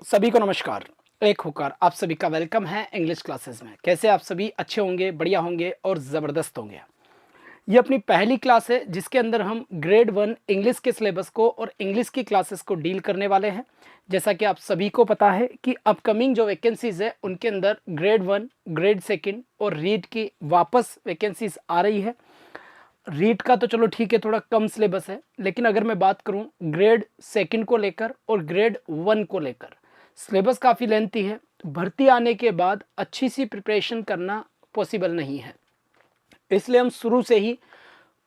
सभी को नमस्कार। एक होकर आप सभी का वेलकम है इंग्लिश क्लासेस में। कैसे आप सभी अच्छे होंगे, बढ़िया होंगे और ज़बरदस्त होंगे। ये अपनी पहली क्लास है जिसके अंदर हम ग्रेड 1 इंग्लिश के सिलेबस को और इंग्लिश की क्लासेस को डील करने वाले हैं। जैसा कि आप सभी को पता है कि अपकमिंग जो वैकेंसीज़ है उनके अंदर ग्रेड 1, ग्रेड 2 और रीड की वापस वैकेंसीज आ रही है। रीड का तो चलो ठीक है, थोड़ा कम सिलेबस है, लेकिन अगर मैं बात करूं ग्रेड 2 को लेकर और ग्रेड 1 को लेकर, सिलेबस काफ़ी लेंथी है। भर्ती आने के बाद अच्छी सी प्रिपरेशन करना पॉसिबल नहीं है, इसलिए हम शुरू से ही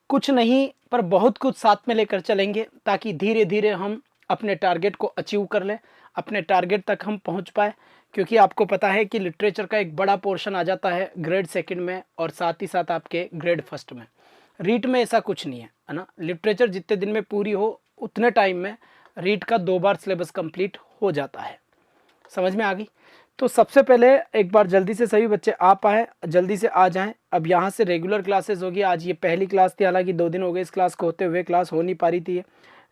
कुछ नहीं पर बहुत कुछ साथ में लेकर चलेंगे ताकि धीरे धीरे हम अपने टारगेट को अचीव कर लें, अपने टारगेट तक हम पहुंच पाए। क्योंकि आपको पता है कि लिटरेचर का एक बड़ा पोर्शन आ जाता है ग्रेड 2 में और साथ ही साथ आपके ग्रेड 1 में। रीट में ऐसा कुछ नहीं है ना। लिटरेचर जितने दिन में पूरी हो उतने टाइम में रीट का 2 बार सिलेबस कंप्लीट हो जाता है। समझ में आ गई? तो सबसे पहले एक बार जल्दी से सभी बच्चे आ पाए, जल्दी से आ जाएं। अब यहाँ से रेगुलर क्लासेस होगी। आज ये पहली क्लास थी, हालांकि 2 दिन हो गए इस क्लास को होते हुए, क्लास हो नहीं पा रही थी,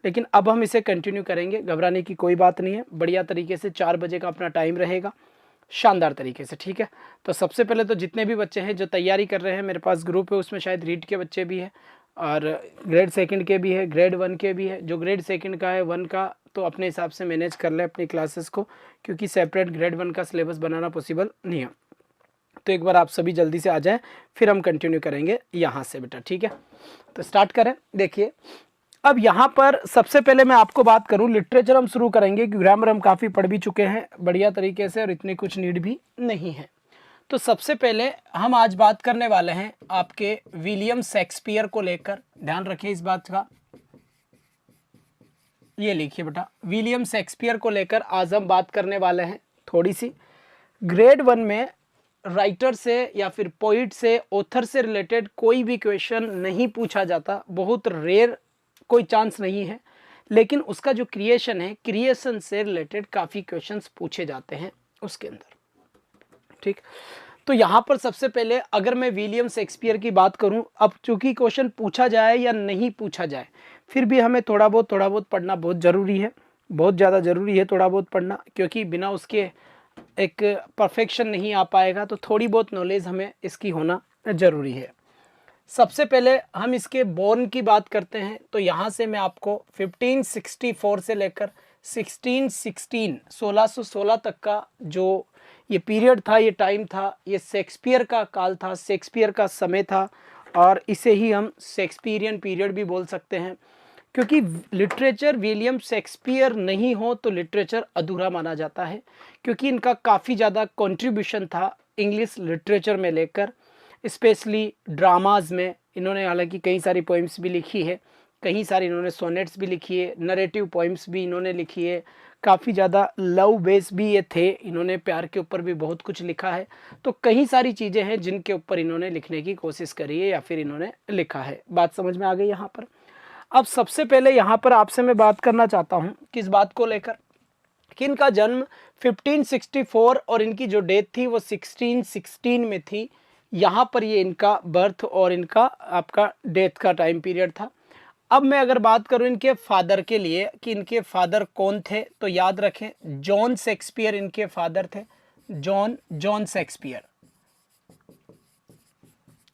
लेकिन अब हम इसे कंटिन्यू करेंगे। घबराने की कोई बात नहीं है, बढ़िया तरीके से 4 बजे का अपना टाइम रहेगा, शानदार तरीके से, ठीक है। तो सबसे पहले तो जितने भी बच्चे हैं जो तैयारी कर रहे हैं, मेरे पास ग्रुप है, उसमें शायद रीड के बच्चे भी हैं और ग्रेड 2 के भी है, ग्रेड 1 के भी है। जो ग्रेड 2 का है, 1 का तो अपने हिसाब से मैनेज कर ले अपनी क्लासेस को, क्योंकि सेपरेट ग्रेड 1 का सिलेबस बनाना पॉसिबल नहीं है। तो एक बार आप सभी जल्दी से आ जाएं, फिर हम कंटिन्यू करेंगे यहाँ से बेटा, ठीक है। तो स्टार्ट करें। देखिए, अब यहाँ पर सबसे पहले मैं आपको बात करूँ, लिटरेचर हम शुरू करेंगे कि ग्रामर हम काफ़ी पढ़ भी चुके हैं बढ़िया तरीके से और इतनी कुछ नीड भी नहीं है। तो सबसे पहले हम आज बात करने वाले हैं आपके विलियम शेक्सपियर को लेकर। ध्यान रखिए इस बात का, ये लिखिए बेटा, विलियम शेक्सपियर को लेकर आज हम बात करने वाले हैं थोड़ी सी। ग्रेड 1 में राइटर से या फिर पोइट से, ऑथर से रिलेटेड कोई भी क्वेश्चन नहीं पूछा जाता, बहुत रेयर, कोई चांस नहीं है। लेकिन उसका जो क्रिएशन है, क्रिएशन से रिलेटेड काफ़ी क्वेश्चंस पूछे जाते हैं उसके अंदर, ठीक। तो यहाँ पर सबसे पहले अगर मैं विलियम शेक्सपियर की बात करूँ, अब चूंकि क्वेश्चन पूछा जाए या नहीं पूछा जाए, फिर भी हमें थोड़ा बहुत पढ़ना बहुत ज़रूरी है, बहुत ज़्यादा ज़रूरी है थोड़ा बहुत पढ़ना, क्योंकि बिना उसके एक परफेक्शन नहीं आ पाएगा। तो थोड़ी बहुत नॉलेज हमें इसकी होना ज़रूरी है। सबसे पहले हम इसके बोर्न की बात करते हैं। तो यहाँ से मैं आपको 1564 से लेकर 1616 तक का जो ये पीरियड था, ये टाइम था, ये शेक्सपियर का काल था, शेक्सपियर का समय था, और इसे ही हम शेक्सपियरियन पीरियड भी बोल सकते हैं। क्योंकि लिटरेचर विलियम शेक्सपियर नहीं हो तो लिटरेचर अधूरा माना जाता है, क्योंकि इनका काफ़ी ज़्यादा कंट्रीब्यूशन था इंग्लिश लिटरेचर में लेकर, स्पेशली ड्रामाज में। इन्होंने हालांकि कई सारी पोइम्स भी लिखी है, कई सारी इन्होंने सोनेट्स भी लिखी है, नरेटिव पोइम्स भी इन्होंने लिखी है, काफ़ी ज़्यादा लव बेस भी ये थे, इन्होंने प्यार के ऊपर भी बहुत कुछ लिखा है। तो कई सारी चीज़ें हैं जिनके ऊपर इन्होंने लिखने की कोशिश करी है या फिर इन्होंने लिखा है। बात समझ में आ गई यहाँ पर? अब सबसे पहले यहाँ पर आपसे मैं बात करना चाहता हूँ किस बात को लेकर, कि इनका जन्म 1564 और इनकी जो डेथ थी वो 1616 में थी। यहाँ पर ये इनका बर्थ और इनका आपका डेथ का टाइम पीरियड था। अब मैं अगर बात करूँ इनके फादर के लिए कि इनके फादर कौन थे, तो याद रखें जॉन शेक्सपियर इनके फादर थे। जॉन शेक्सपियर,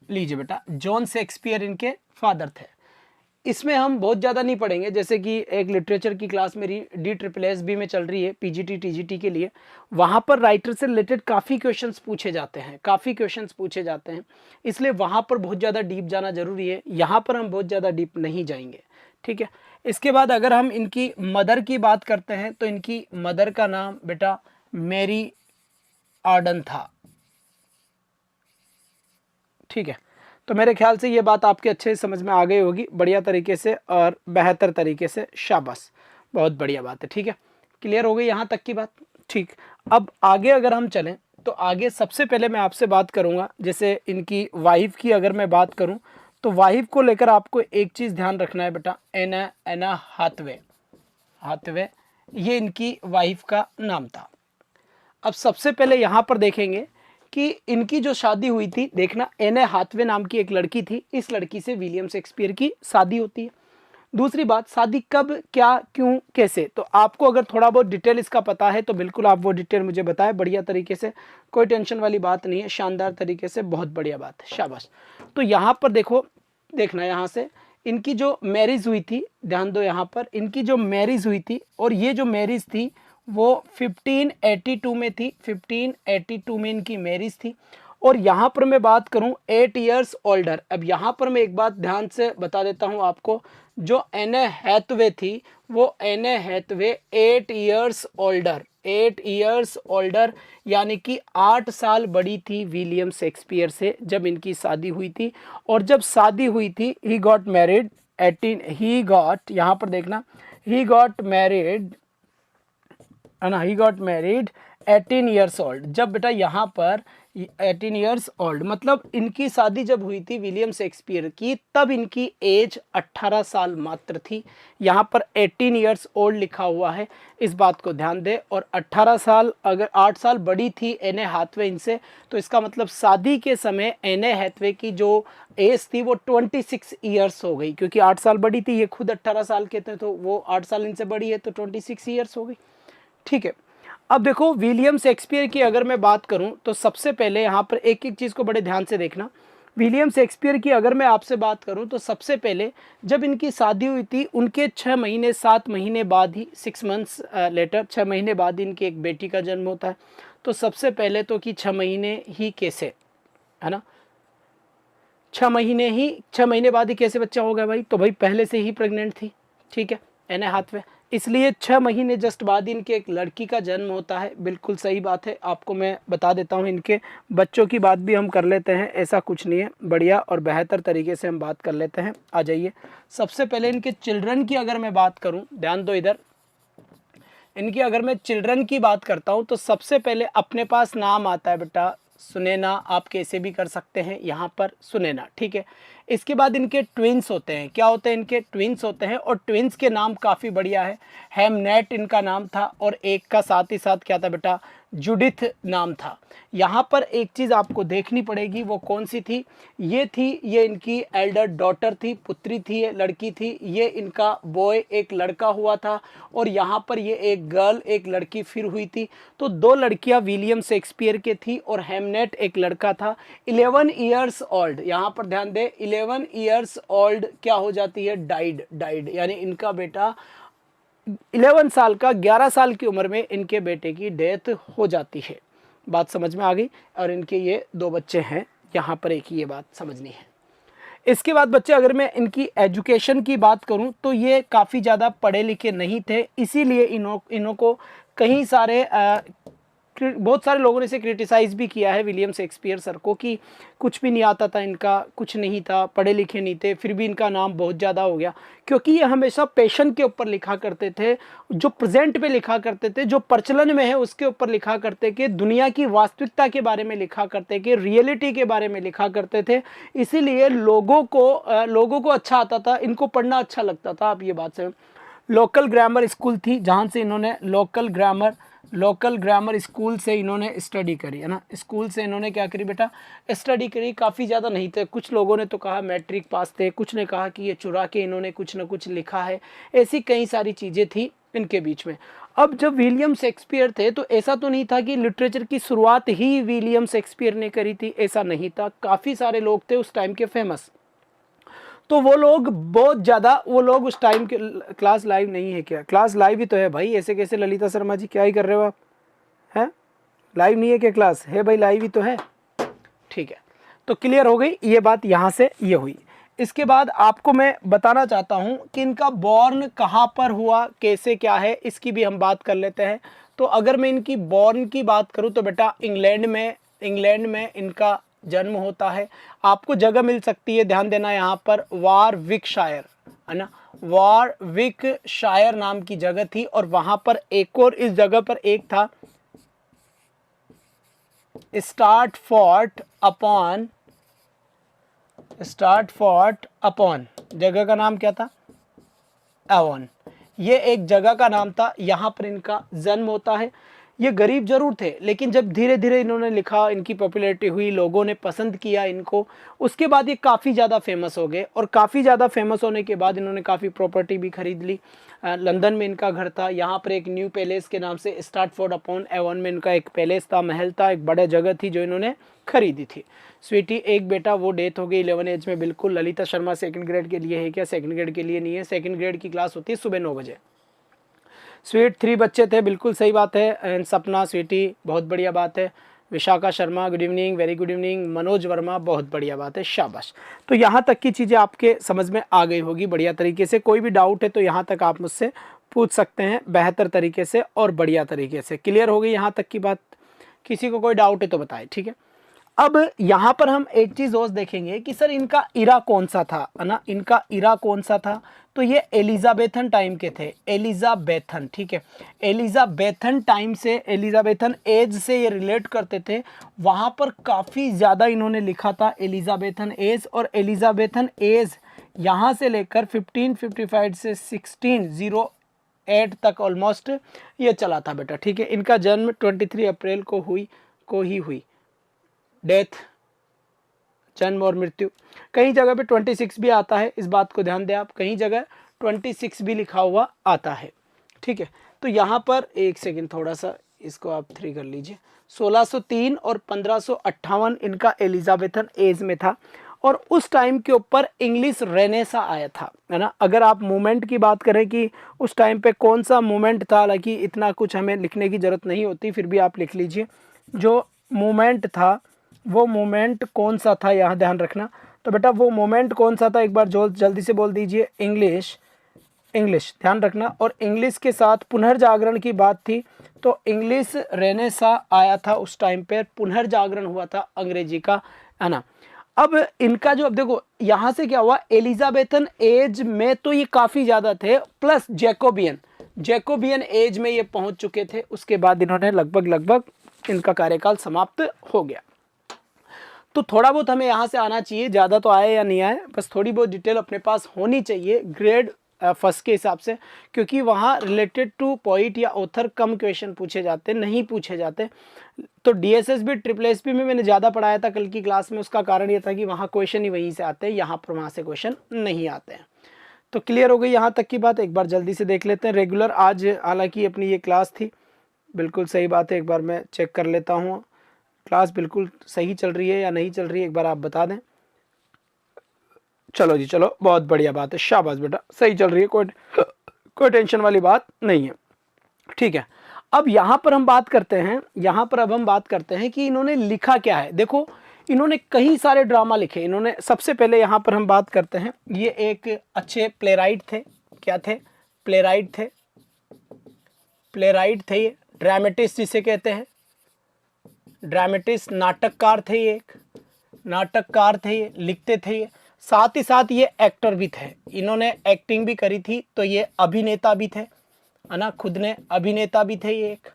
लीजिए बेटा, जॉन शेक्सपियर इनके फादर थे। इसमें हम बहुत ज़्यादा नहीं पढ़ेंगे, जैसे कि एक लिटरेचर की क्लास मेरी DSSB में चल रही है, PGT TGT के लिए, वहाँ पर राइटर से रिलेटेड काफ़ी क्वेश्चंस पूछे जाते हैं, इसलिए वहाँ पर बहुत ज़्यादा डीप जाना ज़रूरी है। यहाँ पर हम बहुत ज़्यादा डीप नहीं जाएंगे, ठीक है। इसके बाद अगर हम इनकी मदर की बात करते हैं तो इनकी मदर का नाम बेटा मैरी आर्डन था, ठीक है। तो मेरे ख्याल से ये बात आपके अच्छे समझ में आ गई होगी बढ़िया तरीके से और बेहतर तरीके से। शाबाश, बहुत बढ़िया बात है, ठीक है। क्लियर हो गई यहाँ तक की बात, ठीक। अब आगे अगर हम चलें तो आगे सबसे पहले मैं आपसे बात करूँगा, जैसे इनकी वाइफ की अगर मैं बात करूँ तो वाइफ को लेकर आपको एक चीज़ ध्यान रखना है बेटा, एना हाथवे, ये इनकी वाइफ का नाम था। अब सबसे पहले यहाँ पर देखेंगे कि इनकी जो शादी हुई थी, देखना, एने हाथवे नाम की एक लड़की थी, इस लड़की से विलियम शेक्सपियर की शादी होती है। दूसरी बात, शादी कब, क्या, क्यों, कैसे, तो आपको अगर थोड़ा बहुत डिटेल इसका पता है तो बिल्कुल आप वो डिटेल मुझे बताएं बढ़िया तरीके से, कोई टेंशन वाली बात नहीं है, शानदार तरीके से, बहुत बढ़िया बात है, शाबाश। तो यहाँ पर देखो, देखना यहाँ से इनकी जो मैरिज हुई थी, ध्यान दो यहाँ पर इनकी जो मैरिज हुई थी, और ये जो मैरिज थी वो 1582 में थी, 1582 में इनकी मैरिज थी। और यहाँ पर मैं बात करूँ 8 इयर्स ओल्डर, अब यहाँ पर मैं एक बात ध्यान से बता देता हूँ आपको, जो एने हैथवे थी वो Anne Hathaway 8 years older, 8 years older यानी कि 8 साल बड़ी थी विलियम शेक्सपियर से जब इनकी शादी हुई थी। और जब शादी हुई थी he got married 18, he got, यहाँ पर देखना, ही गॉट मैरिड है ना, he got married 18 years old, जब बेटा यहाँ पर 18 ईयर्स ओल्ड मतलब इनकी शादी जब हुई थी विलियम शेक्सपियर की, तब इनकी एज 18 साल मात्र थी। यहाँ पर 18 ईयर्स ओल्ड लिखा हुआ है, इस बात को ध्यान दे। और 18 साल, अगर 8 साल बड़ी थी एने हैथवे इनसे, तो इसका मतलब शादी के समय एने हैथवे की जो एज थी वो 26 ईयर्स हो गई, क्योंकि 8 साल बड़ी थी, ये खुद 18 साल के थे, तो वो 8 साल इनसे बड़ी है तो 26 ईयर्स हो गई। ठीक है, अब देखो विलियम शेक्सपियर की अगर मैं बात करूं तो सबसे पहले यहाँ पर एक एक चीज़ को बड़े ध्यान से देखना। विलियम शेक्सपियर की अगर मैं आपसे बात करूं तो सबसे पहले जब इनकी शादी हुई थी उनके 6 महीने 7 महीने बाद ही, 6 मंथ्स लेटर, 6 महीने बाद इनकी एक बेटी का जन्म होता है। तो सबसे पहले तो कि 6 महीने ही कैसे, है ना, 6 महीने बाद ही कैसे बच्चा हो गया भाई, तो भाई पहले से ही प्रेग्नेंट थी, ठीक है, एने हाथवे, इसलिए 6 महीने जस्ट बाद इनके एक लड़की का जन्म होता है। बिल्कुल सही बात है, आपको मैं बता देता हूँ, इनके बच्चों की बात भी हम कर लेते हैं, ऐसा कुछ नहीं है, बढ़िया और बेहतर तरीके से हम बात कर लेते हैं। आ जाइए, सबसे पहले इनके चिल्ड्रन की अगर मैं बात करूँ, ध्यान दो इधर, इनकी अगर मैं चिल्ड्रन की बात करता हूँ तो सबसे पहले अपने पास नाम आता है बेटा सुनैना, आप कैसे भी कर सकते हैं यहाँ पर सुनैना, ठीक है। इसके बाद इनके ट्विंस होते हैं, क्या होते हैं, इनके ट्विंस होते हैं, और ट्विंस के नाम काफ़ी बढ़िया है, हेमनेट इनका नाम था, और एक का साथ ही साथ क्या था बेटा, जुडिथ नाम था। यहाँ पर एक चीज़ आपको देखनी पड़ेगी, वो कौन सी थी, ये इनकी एल्डर डॉटर थी, पुत्री थी, ये लड़की थी, ये इनका बॉय एक लड़का हुआ था, और यहाँ पर ये एक गर्ल एक लड़की फिर हुई थी। तो 2 लड़कियाँ विलियम शेक्सपियर के थी और हेमनेट एक लड़का था। 11 ईयर्स ओल्ड, यहाँ पर ध्यान दे, 11 ईयर्स ओल्ड क्या हो जाती है, डाइड यानी इनका बेटा 11 साल का, 11 साल की उम्र में इनके बेटे की डेथ हो जाती है। बात समझ में आ गई, और इनके ये 2 बच्चे हैं, यहाँ पर एक ही ये बात समझनी है। इसके बाद बच्चे अगर मैं इनकी एजुकेशन की बात करूं तो ये काफ़ी ज़्यादा पढ़े लिखे नहीं थे, इसीलिए इन्हों को कई सारे बहुत सारे लोगों ने इसे क्रिटिसाइज़ भी किया है विलियम शेक्सपियर सर को, कि कुछ भी नहीं आता था इनका, कुछ नहीं था, पढ़े लिखे नहीं थे, फिर भी इनका नाम बहुत ज़्यादा हो गया, क्योंकि ये हमेशा पैशन के ऊपर लिखा करते थे, जो प्रेजेंट पे लिखा करते थे, जो प्रचलन में है उसके ऊपर लिखा करते, कि दुनिया की वास्तविकता के बारे में लिखा करते, कि रियलिटी के बारे में लिखा करते थे, इसीलिए लोगों को अच्छा आता था, इनको पढ़ना अच्छा लगता था। आप ये बात से, लोकल ग्रामर स्कूल थी जहाँ से इन्होंने लोकल ग्रामर स्कूल से इन्होंने स्टडी करी, है ना, स्कूल से इन्होंने क्या करी बेटा, स्टडी करी। काफ़ी ज़्यादा नहीं थे, कुछ लोगों ने तो कहा मैट्रिक पास थे, कुछ ने कहा कि ये चुरा के इन्होंने कुछ ना कुछ लिखा है, ऐसी कई सारी चीज़ें थी इनके बीच में। अब जब विलियम शेक्सपियर थे तो ऐसा तो नहीं था कि लिटरेचर की शुरुआत ही विलियम शेक्सपियर ने करी थी, ऐसा नहीं था, काफ़ी सारे लोग थे उस टाइम के फेमस, तो वो लोग बहुत ज़्यादा, वो लोग उस टाइम के, क्लास लाइव नहीं है क्या, क्लास लाइव ही तो है भाई, ऐसे कैसे ललिता शर्मा जी, क्या ही कर रहे हो आप, हैं, लाइव नहीं है क्या, क्लास है भाई, लाइव ही तो है, ठीक है। तो क्लियर हो गई ये बात, यहाँ से ये हुई। इसके बाद आपको मैं बताना चाहता हूँ कि इनका बॉर्न कहाँ पर हुआ, कैसे क्या है, इसकी भी हम बात कर लेते हैं। तो अगर मैं इनकी बॉर्न की बात करूँ तो बेटा इंग्लैंड में इनका जन्म होता है। आपको जगह मिल सकती है, ध्यान देना यहाँ पर, वारविकशायर, है ना, वारविकशायर नाम की जगह थी, और वहाँ पर एक और इस जगह पर एक था स्टार्टफोर्ट अपॉन, जगह का नाम क्या था, एवॉन, ये एक जगह का नाम था, यहाँ पर इनका जन्म होता है। ये गरीब जरूर थे, लेकिन जब धीरे धीरे इन्होंने लिखा, इनकी पॉपुलैरिटी हुई, लोगों ने पसंद किया इनको, उसके बाद ये काफ़ी ज़्यादा फेमस हो गए। और काफ़ी ज़्यादा फेमस होने के बाद इन्होंने काफ़ी प्रॉपर्टी भी खरीद ली। लंदन में इनका घर था, यहाँ पर एक न्यू पैलेस के नाम से स्ट्रैटफोर्ड अपॉन एवॉन में इनका एक पैलेस था, महल था, एक बड़ा जगह थी जो इन्होंने खरीदी थी। स्वीटी एक बेटा, वो डेथ हो गई 11 एज में बिल्कुल। ललिता शर्मा सेकंड ग्रेड के लिए है क्या? सेकंड ग्रेड के लिए नहीं है, सेकंड ग्रेड की क्लास होती है सुबह 9 बजे। स्वीट 3 बच्चे थे, बिल्कुल सही बात है। एंड सपना, स्वीटी, बहुत बढ़िया बात है। Vishakha Sharma, good evening, very good evening. Manoj Verma, बहुत बढ़िया बात है, शाबाश। तो यहाँ तक की चीज़ें आपके समझ में आ गई होगी बढ़िया तरीके से। कोई भी डाउट है तो यहाँ तक आप मुझसे पूछ सकते हैं बेहतर तरीके से और बढ़िया तरीके से। क्लियर हो गई यहाँ तक की बात? किसी को कोई डाउट है तो बताएं, ठीक है। अब यहाँ पर हम एक चीज़ और देखेंगे कि सर इनका इरा कौन सा था, है ना, इनका इरा कौन सा था। तो ये एलिजाबेथन टाइम के थे, एलिजाबेथन, ठीक है। एलिजाबेथन टाइम से, एलिजाबेथन एज से ये रिलेट करते थे। वहाँ पर काफ़ी ज़्यादा इन्होंने लिखा था एलिजाबेथन एज। और एलिजाबेथन एज यहाँ से लेकर 1555 से 1608 तक ऑलमोस्ट ये चला था बेटा, ठीक है। इनका जन्म 23 अप्रैल को ही हुई। डेथ, जन्म और मृत्यु, कई जगह पे 26 भी आता है, इस बात को ध्यान दें आप, कहीं जगह 26 भी लिखा हुआ आता है, ठीक है। तो यहाँ पर एक सेकंड, थोड़ा सा इसको आप 3 कर लीजिए। 1603 और 1558 इनका एलिजाबेथन एज में था। और उस टाइम के ऊपर इंग्लिश रेनेसा आया था, है ना। अगर आप मूवमेंट की बात करें कि उस टाइम पे कौन सा मूवमेंट था, हालांकि इतना कुछ हमें लिखने की ज़रूरत नहीं होती, फिर भी आप लिख लीजिए जो मूवमेंट था वो मोमेंट कौन सा था, यहाँ ध्यान रखना। तो बेटा वो मोमेंट कौन सा था, एक बार जो जल्दी से बोल दीजिए। इंग्लिश, इंग्लिश, ध्यान रखना। और इंग्लिश के साथ पुनर्जागरण की बात थी, तो इंग्लिश रेनेसा आया था उस टाइम पे, पुनर्जागरण हुआ था अंग्रेजी का, है ना। अब इनका जो, अब देखो यहाँ से क्या हुआ, एलिजाबेथन एज में तो ये काफ़ी ज़्यादा थे, प्लस जैकोबियन एज में ये पहुँच चुके थे। उसके बाद इन्होंने लगभग इनका कार्यकाल समाप्त हो गया। तो थोड़ा बहुत हमें यहाँ से आना चाहिए, ज़्यादा तो आए या नहीं आए, बस थोड़ी बहुत डिटेल अपने पास होनी चाहिए ग्रेड फर्स्ट के हिसाब से, क्योंकि वहाँ रिलेटेड टू पोइट या ऑथर कम क्वेश्चन पूछे जाते, नहीं पूछे जाते। तो डीएसएसबी ट्रिपल एसपी में मैंने ज़्यादा पढ़ाया था कल की क्लास में, उसका कारण ये था कि वहाँ क्वेश्चन ही वहीं से आते हैं, यहाँ पर वहाँ से क्वेश्चन नहीं आते हैं। तो क्लियर हो गई यहाँ तक की बात। एक बार जल्दी से देख लेते हैं। रेगुलर आज हालांकि अपनी ये क्लास थी, बिल्कुल सही बात है, एक बार मैं चेक कर लेता हूँ क्लास बिल्कुल सही चल रही है या नहीं चल रही है, एक बार आप बता दें। चलो जी, चलो, बहुत बढ़िया बात है, शाबाश बेटा, सही चल रही है, कोई टेंशन वाली बात नहीं है, ठीक है। अब यहाँ पर हम बात करते हैं, यहाँ पर अब हम बात करते हैं कि इन्होंने लिखा क्या है। देखो इन्होंने कई सारे ड्रामा लिखे इन्होंने। सबसे पहले यहाँ पर हम बात करते हैं, ये एक अच्छे प्लेराइट थे। क्या थे? प्लेराइट थे, प्लेराइट थे ये, ड्रामेटिस्ट जिसे कहते हैं, ड्रामेटिस्ट, नाटककार थे ये, एक नाटककार थे ये, लिखते थे ये, साथ ही साथ ये एक्टर भी थे, इन्होंने एक्टिंग भी करी थी। तो ये अभिनेता भी थे, है ना, खुद ने अभिनेता भी थे ये एक।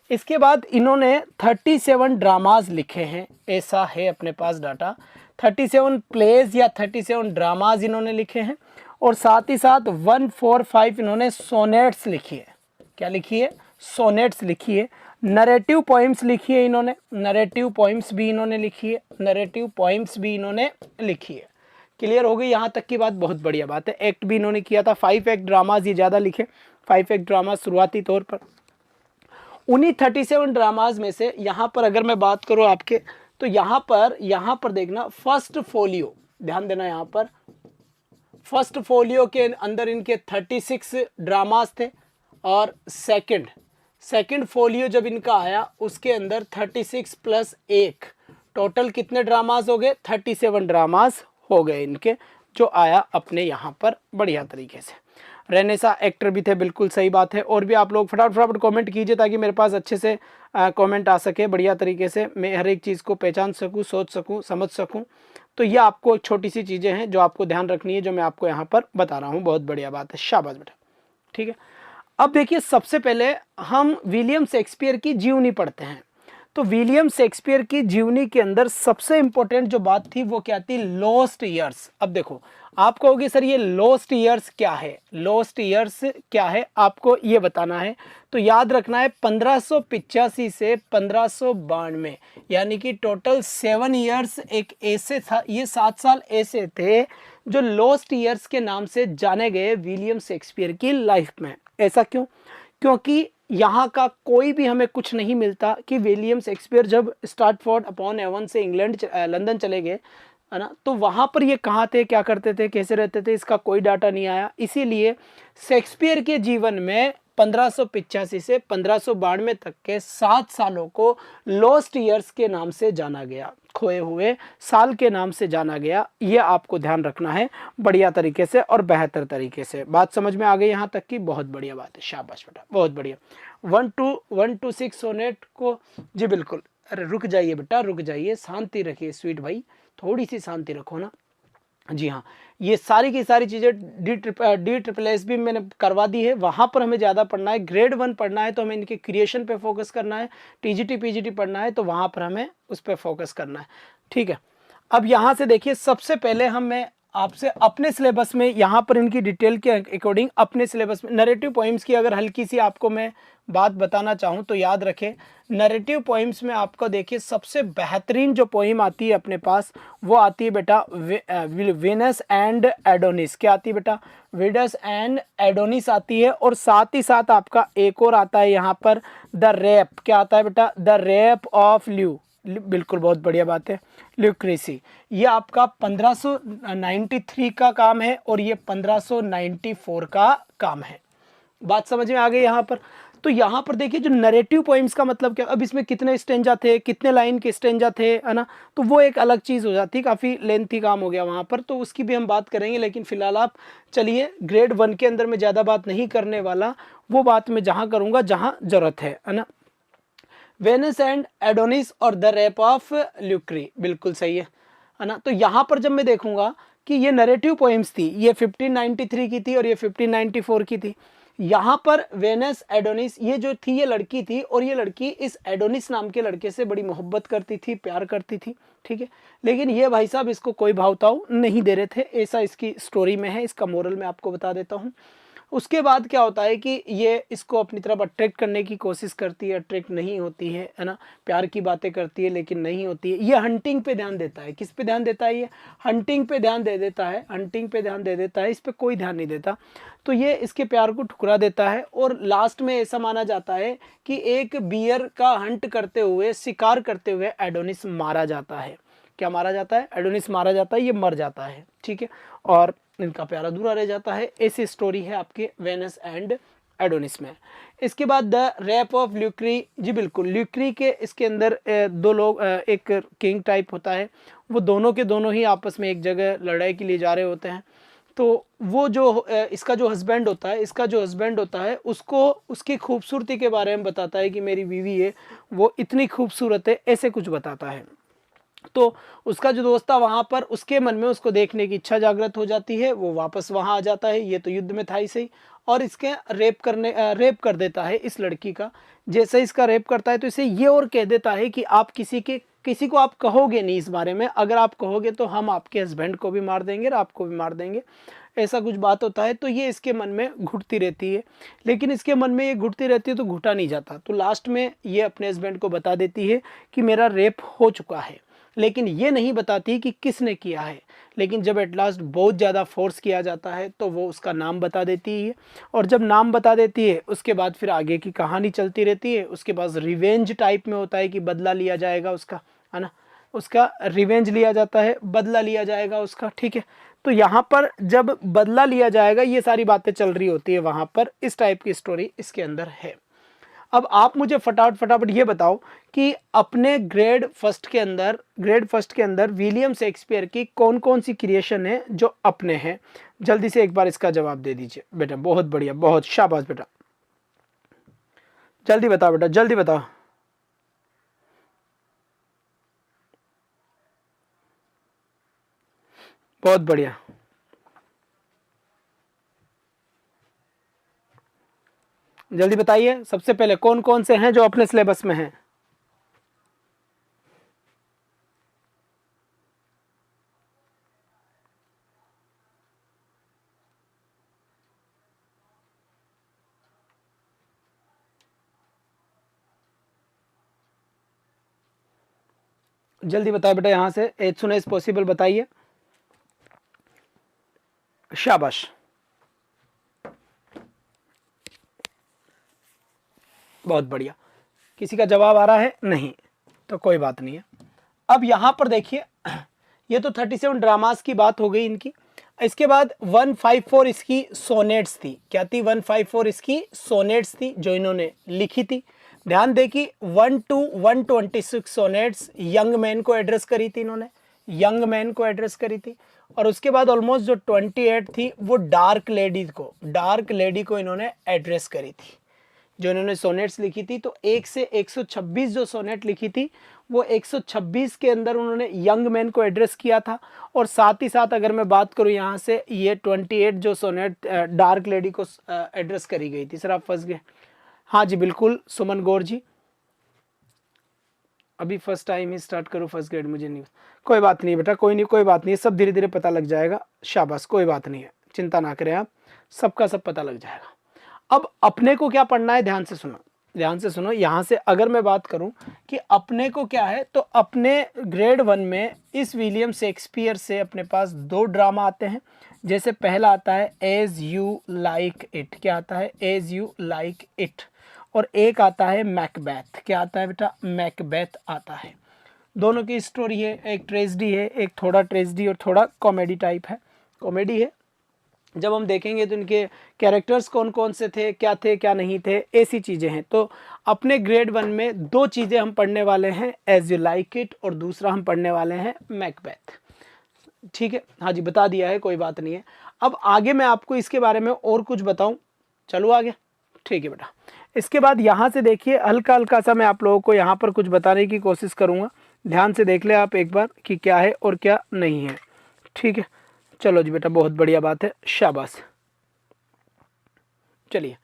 इसके बाद इन्होंने 37 ड्रामाज लिखे हैं, ऐसा है अपने पास डाटा। 37 प्लेज या 37 ड्रामाज इन्होंने लिखे हैं। और साथ ही साथ 145 इन्होंने सोनेट्स लिखी है। क्या लिखी है? सोनेट्स लिखी है। नरेटिव पोइम्स लिखी है इन्होंने, नरेटिव पोइम्स भी इन्होंने लिखी है, नरेटिव पोइम्स भी इन्होंने लिखी है। क्लियर हो गई यहाँ तक की बात? बहुत बढ़िया बात है। एक्ट भी इन्होंने किया था। 5 एक्ट ड्रामाज ये ज़्यादा लिखे, 5 एक्ट ड्रामा शुरुआती तौर पर। उन्हीं 37 ड्रामाज में से यहाँ पर अगर मैं बात करूँ आपके, तो यहाँ पर देखना फर्स्ट फोलियो, ध्यान देना यहाँ पर, फर्स्ट फोलियो के अंदर इनके 36 ड्रामास थे। और सेकंड फोलियो जब इनका आया उसके अंदर 36 प्लस 1, टोटल कितने ड्रामास हो गए? 37 ड्रामास हो गए इनके, जो आया अपने यहाँ पर बढ़िया तरीके से। रेनेसा एक्टर भी थे, बिल्कुल सही बात है। और भी आप लोग फटाफट कमेंट कीजिए ताकि मेरे पास अच्छे से कमेंट आ सके बढ़िया तरीके से, मैं हर एक चीज़ को पहचान सकूं, सोच सकूं, समझ सकूं। तो ये आपको छोटी सी चीज़ें हैं जो आपको ध्यान रखनी है, जो मैं आपको यहाँ पर बता रहा हूँ। बहुत बढ़िया बात है, शाबाश बेटा, ठीक है। अब देखिए, सबसे पहले हम विलियम शेक्सपियर की जीवनी पढ़ते हैं। तो विलियम शेक्सपियर की जीवनी के अंदर सबसे इंपॉर्टेंट जो बात थी वो क्या थी, लॉस्ट ईयर्स। अब देखो आप कहोगे सर ये लॉस्ट ईयर्स क्या है, लॉस्ट ईयर्स क्या है आपको ये बताना है। तो याद रखना है 1585 से 1592, यानी कि टोटल 7 ईयर्स एक ऐसे था, ये 7 साल ऐसे थे जो लॉस्ट ईयर्स के नाम से जाने गए विलियम शेक्सपियर की लाइफ में। ऐसा क्यों? क्योंकि यहाँ का कोई भी हमें कुछ नहीं मिलता कि विलियम शेक्सपियर जब स्टार्टफोर्ड अपॉन एवन से इंग्लैंड लंदन चले गए, है ना, तो वहाँ पर ये कहाँ थे, क्या करते थे, कैसे रहते थे, इसका कोई डाटा नहीं आया। इसीलिए शेक्सपियर के जीवन में 1585 से 1592 तक के 7 सालों को लॉस्ट ईयर्स के नाम से जाना गया, खोए हुए साल के नाम से जाना गया। ये आपको ध्यान रखना है बढ़िया तरीके से और बेहतर तरीके से। बात समझ में आ गई यहाँ तक की? बहुत बढ़िया बात है, शाबाश बेटा, बहुत बढ़िया। 1 to 6 सोनेट को, जी बिल्कुल, अरे रुक जाइए बेटा, रुक जाइए, शांति रखिए स्वीट भाई, थोड़ी सी शांति रखो ना। जी हाँ, ये सारी की सारी चीज़ें डी ट्रिपल एस भी मैंने करवा दी है, वहाँ पर हमें ज़्यादा पढ़ना है। ग्रेड 1 पढ़ना है तो हमें इनके क्रिएशन पे फोकस करना है। टीजीटी पीजीटी पढ़ना है तो वहाँ पर हमें उस पर फोकस करना है, ठीक है। अब यहाँ से देखिए, सबसे पहले मैं आपसे अपने सिलेबस में यहाँ पर इनकी डिटेल के अकॉर्डिंग अपने सिलेबस में नरेटिव पोइम्स की अगर हल्की सी आपको मैं बात बताना चाहूँ तो याद रखें, नरेटिव पोइम्स में आपको देखिए सबसे बेहतरीन जो पोइम आती है अपने पास वो आती है बेटा वीनस एंड एडोनिस। क्या आती है बेटा? वीनस एंड एडोनिस आती है। और साथ ही साथ आपका एक और आता है यहाँ पर द रेप। क्या आता है बेटा? द रेप ऑफ ल्यू। बिल्कुल, बहुत बढ़िया बात है, ल्यूक्रेसी। ये आपका 1593 का काम है और ये 1594 का काम है। बात समझ में आ गई यहाँ पर? तो यहाँ पर देखिए जो नरेटिव पोइम्स का मतलब क्या, अब इसमें कितने स्टेंजा थे, कितने लाइन के स्टेंजा थे, है ना, तो वो एक अलग चीज़ हो जाती, काफ़ी लेंथी काम हो गया वहाँ पर, तो उसकी भी हम बात करेंगे। लेकिन फिलहाल आप चलिए, ग्रेड 1 के अंदर मैं ज़्यादा बात नहीं करने वाला, वो बात मैं जहाँ करूँगा जहाँ ज़रूरत है ना। वेनस एंड एडोनिस और द रेप ऑफ ल्यूक्री, बिल्कुल सही है ना। तो यहाँ पर जब मैं देखूंगा कि ये नरेटिव पोएम्स थी, ये 1593 की थी और ये 1594 की थी। यहाँ पर वेनस एडोनिस, ये जो थी ये लड़की थी और ये लड़की इस एडोनिस नाम के लड़के से बड़ी मोहब्बत करती थी, प्यार करती थी, ठीक है। लेकिन ये भाई साहब इसको कोई भावताव नहीं दे रहे थे, ऐसा इसकी स्टोरी में है। इसका मोरल मैं आपको बता देता हूँ। उसके बाद क्या होता है कि ये इसको अपनी तरफ अट्रैक्ट करने की कोशिश करती है, अट्रैक्ट नहीं होती है ना, प्यार की बातें करती है लेकिन नहीं होती है। ये हंटिंग पे ध्यान देता है। किस पे ध्यान देता है? ये हंटिंग पे ध्यान दे देता है, हंटिंग पे ध्यान दे देता है, इस पे कोई ध्यान नहीं देता। तो ये इसके प्यार को ठुकरा देता है और लास्ट में ऐसा माना जाता है कि एक बियर का हंट करते हुए, शिकार करते हुए एडोनिस मारा जाता है। क्या मारा जाता है? एडोनिस मारा जाता है, ये मर जाता है, ठीक है, और इनका प्यार अधूरा रह जाता है। ऐसी स्टोरी है आपके वेनस एंड एडोनिस में। इसके बाद द रेप ऑफ ल्यूक्री, जी बिल्कुल, ल्यूक्री के इसके अंदर दो लोग, एक किंग टाइप होता है, वो दोनों के दोनों ही आपस में एक जगह लड़ाई के लिए जा रहे होते हैं। तो वो जो इसका जो हस्बैंड होता है, इसका जो हस्बैंड होता है, उसको उसकी खूबसूरती के बारे में बताता है कि मेरी बीवी है वो इतनी खूबसूरत है, ऐसे कुछ बताता है। तो उसका जो दोस्त था वहाँ पर, उसके मन में उसको देखने की इच्छा जागृत हो जाती है, वो वापस वहाँ आ जाता है। ये तो युद्ध में था ही सही, और इसके रेप कर देता है इस लड़की का। जैसे इसका रेप करता है तो इसे ये और कह देता है कि आप किसी को आप कहोगे नहीं इस बारे में, अगर आप कहोगे तो हम आपके हस्बैंड को भी मार देंगे और आपको भी मार देंगे, ऐसा कुछ बात होता है। तो ये इसके मन में घुटती रहती है, लेकिन इसके मन में ये घुटती रहती है तो घुटा नहीं जाता। तो लास्ट में ये अपने हस्बैंड को बता देती है कि मेरा रेप हो चुका है, लेकिन ये नहीं बताती कि किसने किया है। लेकिन जब एट लास्ट बहुत ज़्यादा फोर्स किया जाता है तो वो उसका नाम बता देती है, और जब नाम बता देती है उसके बाद फिर आगे की कहानी चलती रहती है। उसके बाद रिवेंज टाइप में होता है कि बदला लिया जाएगा उसका, है ना, उसका रिवेंज लिया जाता है, बदला लिया जाएगा उसका, ठीक है। तो यहाँ पर जब बदला लिया जाएगा, ये सारी बातें चल रही होती है वहाँ पर, इस टाइप की स्टोरी इसके अंदर है। अब आप मुझे फटाफट ये बताओ कि अपने ग्रेड फर्स्ट के अंदर विलियम शेक्सपियर की कौन कौन सी क्रिएशन है जो अपने हैं। जल्दी से एक बार इसका जवाब दे दीजिए बेटा। बहुत बढ़िया, बहुत शाबाश बेटा, जल्दी बताओ बेटा, जल्दी बताओ। बहुत बढ़िया, जल्दी बताइए। सबसे पहले कौन कौन से हैं जो अपने सिलेबस में हैं? जल्दी बताए बेटा, यहाँ से एज सुन एज पॉसिबल बताइए। शाबाश, बहुत बढ़िया। किसी का जवाब आ रहा है? नहीं, तो कोई बात नहीं है। अब यहाँ पर देखिए, ये तो 37 ड्रामास की बात हो गई इनकी। इसके बाद 154 इसकी सोनेट्स थी। क्या थी? 154 इसकी सोनेट्स थी जो इन्होंने लिखी थी। ध्यान दे कि 1 to 126 सोनेट्स यंग मैन को एड्रेस करी थी इन्होंने, यंग मैन को एड्रेस करी थी। और उसके बाद ऑलमोस्ट जो 28 थी वो डार्क लेडी को इन्होंने एड्रेस करी थी, जो इन्होंने सोनेट्स लिखी थी। तो 1 से 126 जो सोनेट लिखी थी वो 126 के अंदर उन्होंने यंग मैन को एड्रेस किया था। और साथ ही साथ अगर मैं बात करूं यहाँ से, ये 28 जो सोनेट डार्क लेडी को एड्रेस करी गई थी। सर आप फंस गए? हाँ जी बिल्कुल, सुमन गौर जी, अभी फर्स्ट टाइम ही स्टार्ट करूँ फर्स्ट ग्रेड, मुझे नहीं। कोई बात नहीं बेटा, कोई नहीं, कोई बात नहीं, सब धीरे धीरे पता लग जाएगा। शाबाश, कोई बात नहीं है, चिंता ना करें आप, सबका सब पता लग जाएगा। अब अपने को क्या पढ़ना है, ध्यान से सुनो, ध्यान से सुनो। यहाँ से अगर मैं बात करूं कि अपने को क्या है, तो अपने ग्रेड 1 में इस विलियम शेक्सपियर से अपने पास 2 ड्रामा आते हैं। जैसे पहला आता है एज यू लाइक इट। क्या आता है? As you like it. और एक आता है मैकबेथ। क्या आता है बेटा? मैकबेथ आता है। दोनों की स्टोरी है, एक ट्रेजेडी है, एक थोड़ा ट्रेजेडी और थोड़ा कॉमेडी टाइप है, कॉमेडी है। जब हम देखेंगे तो इनके कैरेक्टर्स कौन कौन से थे क्या नहीं थे, ऐसी चीज़ें हैं। तो अपने ग्रेड 1 में 2 चीज़ें हम पढ़ने वाले हैं, एज यू लाइक इट, और दूसरा हम पढ़ने वाले हैं मैकबेथ। ठीक है, हाँ जी बता दिया है, कोई बात नहीं है। अब आगे मैं आपको इसके बारे में और कुछ बताऊं, चलो आगे। ठीक है बेटा, इसके बाद यहाँ से देखिए, हल्का हल्का सा मैं आप लोगों को यहाँ पर कुछ बताने की कोशिश करूँगा। ध्यान से देख ले आप एक बार कि क्या है और क्या नहीं है। ठीक है, चलो जी बेटा, बहुत बढ़िया बात है, शाबाश। चलिए,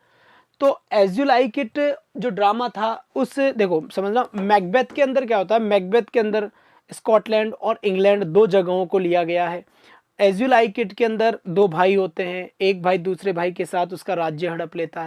तो एज यू लाइक इट जो ड्रामा था, उस देखो समझना, मैकबेथ के अंदर क्या होता है, मैकबेथ के अंदर स्कॉटलैंड और इंग्लैंड 2 जगहों को लिया गया है। एज यू लाइक इट के अंदर 2 भाई होते हैं, एक भाई दूसरे भाई के साथ उसका राज्य हड़प लेता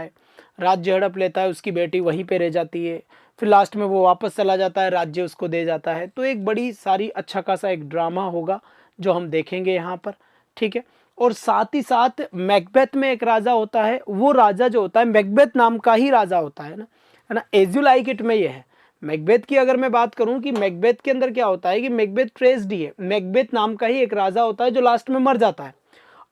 है, उसकी बेटी वहीं पे रह जाती है, फिर लास्ट में वो वापस चला जाता है, राज्य उसको दे जाता है। तो एक बड़ी सारी अच्छा खासा एक ड्रामा होगा जो हम देखेंगे यहाँ पर। ठीक है, और साथ ही साथ मैकबेथ में एक राजा होता है, वो राजा जो होता है मैकबेथ नाम का ही राजा होता है ना। एज यू लाइक इट में ये है। मैकबेथ की अगर मैं बात करूं कि मैकबेथ के अंदर क्या होता है कि मैकबेथ ट्रेजेडी है, मैकबेथ नाम का ही एक राजा होता है जो लास्ट में मर जाता है।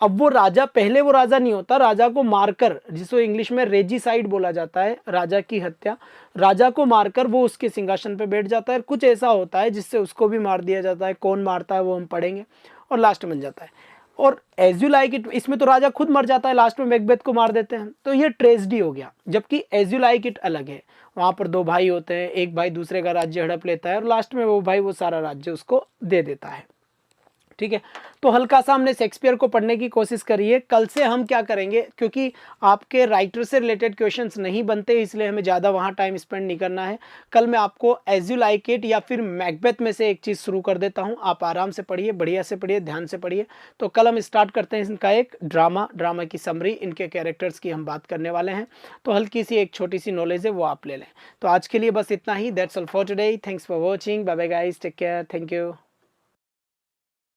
अब वो राजा, पहले वो राजा नहीं होता, राजा को मारकर, जिसको इंग्लिश में रेजिसाइड बोला जाता है, राजा की हत्या, राजा को मारकर वो उसके सिंहासन पे बैठ जाता है। कुछ ऐसा होता है जिससे उसको भी मार दिया जाता है, कौन मारता है वो हम पढ़ेंगे, और लास्ट में जाता है। और एज यू लाइक इट, इसमें तो राजा खुद मर जाता है, लास्ट में मैकबेथ को मार देते हैं, तो ये ट्रेजेडी हो गया। जबकि एज यू लाइक इट अलग है, वहां पर 2 भाई होते हैं, एक भाई दूसरे का राज्य हड़प लेता है और लास्ट में वो भाई वो सारा राज्य उसको दे देता है। ठीक है, तो हल्का सा हमने शेक्सपियर को पढ़ने की कोशिश करी है। कल से हम क्या करेंगे, क्योंकि आपके राइटर से रिलेटेड क्वेश्चंस नहीं बनते, इसलिए हमें ज़्यादा वहाँ टाइम स्पेंड नहीं करना है। कल मैं आपको एज यू लाइक इट या फिर मैकबेथ में से एक चीज़ शुरू कर देता हूँ, आप आराम से पढ़िए, बढ़िया से पढ़िए, ध्यान से पढ़िए। तो कल हम स्टार्ट करते हैं इनका एक ड्रामा की समरी, इनके कैरेक्टर्स की हम बात करने वाले हैं। तो हल्की सी एक छोटी सी नॉलेज है वो आप ले लें। तो आज के लिए बस इतना ही, that's all for today, thanks for watching, bye bye guys, take care, thank you.